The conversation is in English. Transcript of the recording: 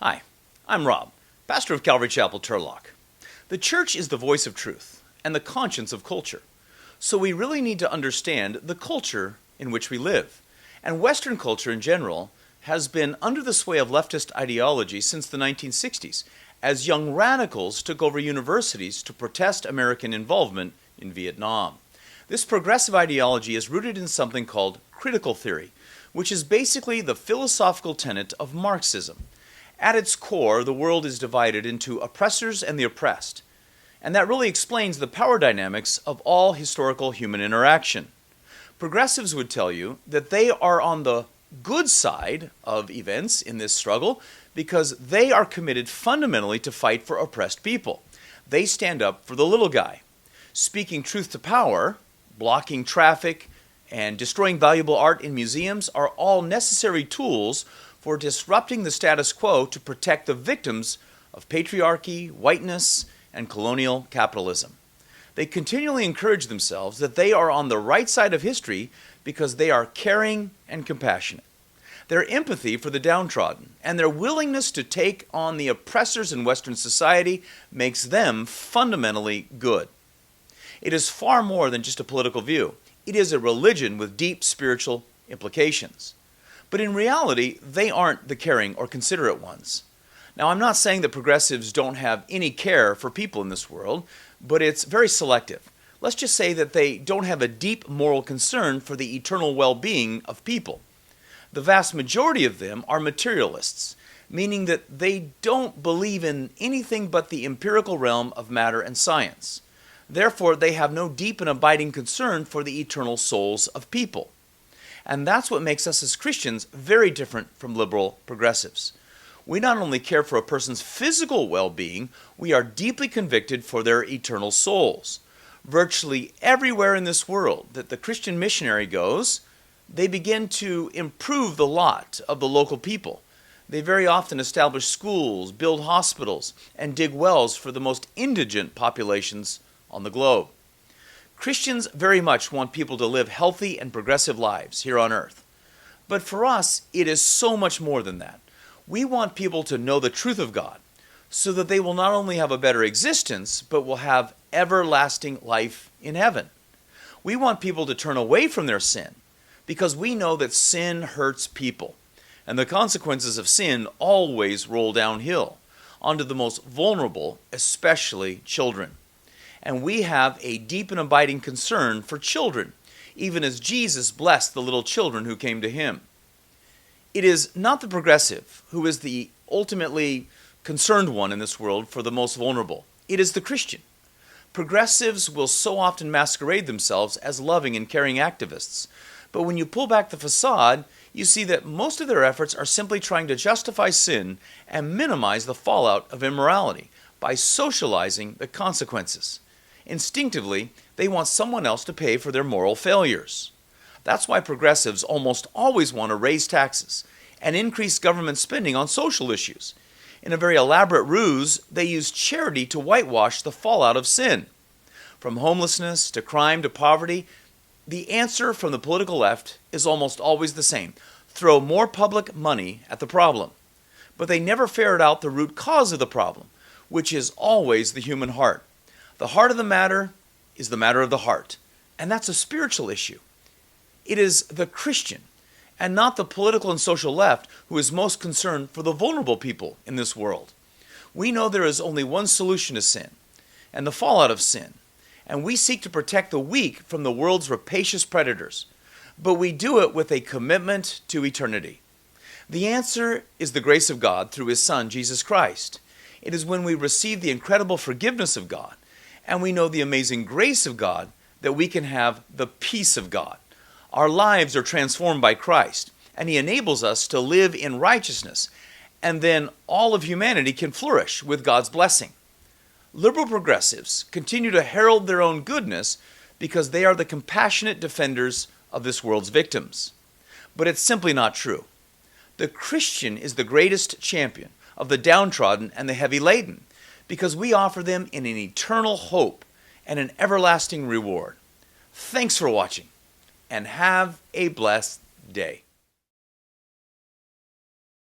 Hi, I'm Rob, pastor of Calvary Chapel, Turlock. The church is the voice of truth and the conscience of culture. So we really need to understand the culture in which we live. And Western culture in general has been under the sway of leftist ideology since the 1960s, as young radicals took over universities to protest American involvement in Vietnam. This progressive ideology is rooted in something called critical theory, which is basically the philosophical tenet of Marxism. At its core, the world is divided into oppressors and the oppressed. And that really explains the power dynamics of all historical human interaction. Progressives would tell you that they are on the good side of events in this struggle because they are committed fundamentally to fight for oppressed people. They stand up for the little guy. Speaking truth to power, blocking traffic, and destroying valuable art in museums are all necessary tools for disrupting the status quo to protect the victims of patriarchy, whiteness, and colonial capitalism. They continually encourage themselves that they are on the right side of history because they are caring and compassionate. Their empathy for the downtrodden and their willingness to take on the oppressors in Western society makes them fundamentally good. It is far more than just a political view. It is a religion with deep spiritual implications. But in reality, they aren't the caring or considerate ones. Now, I'm not saying that progressives don't have any care for people in this world, but it's very selective. Let's just say that they don't have a deep moral concern for the eternal well-being of people. The vast majority of them are materialists, meaning that they don't believe in anything but the empirical realm of matter and science. Therefore, they have no deep and abiding concern for the eternal souls of people. And that's what makes us as Christians very different from liberal progressives. We not only care for a person's physical well-being, we are deeply convicted for their eternal souls. Virtually everywhere in this world that the Christian missionary goes, they begin to improve the lot of the local people. They very often establish schools, build hospitals, and dig wells for the most indigent populations on the globe. Christians very much want people to live healthy and progressive lives here on earth. But for us, it is so much more than that. We want people to know the truth of God so that they will not only have a better existence, but will have everlasting life in heaven. We want people to turn away from their sin because we know that sin hurts people. And the consequences of sin always roll downhill onto the most vulnerable, especially children. And we have a deep and abiding concern for children, even as Jesus blessed the little children who came to him. It is not the progressive who is the ultimately concerned one in this world for the most vulnerable. It is the Christian. Progressives will so often masquerade themselves as loving and caring activists. But when you pull back the facade, you see that most of their efforts are simply trying to justify sin and minimize the fallout of immorality by socializing the consequences. Instinctively, they want someone else to pay for their moral failures. That's why progressives almost always want to raise taxes and increase government spending on social issues. In a very elaborate ruse, they use charity to whitewash the fallout of sin. From homelessness to crime to poverty, the answer from the political left is almost always the same: throw more public money at the problem. But they never ferret out the root cause of the problem, which is always the human heart. The heart of the matter is the matter of the heart, and that's a spiritual issue. It is the Christian, and not the political and social left, who is most concerned for the vulnerable people in this world. We know there is only one solution to sin, and the fallout of sin, and we seek to protect the weak from the world's rapacious predators, but we do it with a commitment to eternity. The answer is the grace of God through his Son, Jesus Christ. It is when we receive the incredible forgiveness of God, and we know the amazing grace of God, that we can have the peace of God. Our lives are transformed by Christ, and he enables us to live in righteousness, and then all of humanity can flourish with God's blessing. Liberal progressives continue to herald their own goodness because they are the compassionate defenders of this world's victims. But it's simply not true. The Christian is the greatest champion of the downtrodden and the heavy laden, because we offer them an eternal hope and an everlasting reward. Thanks for watching, and have a blessed day.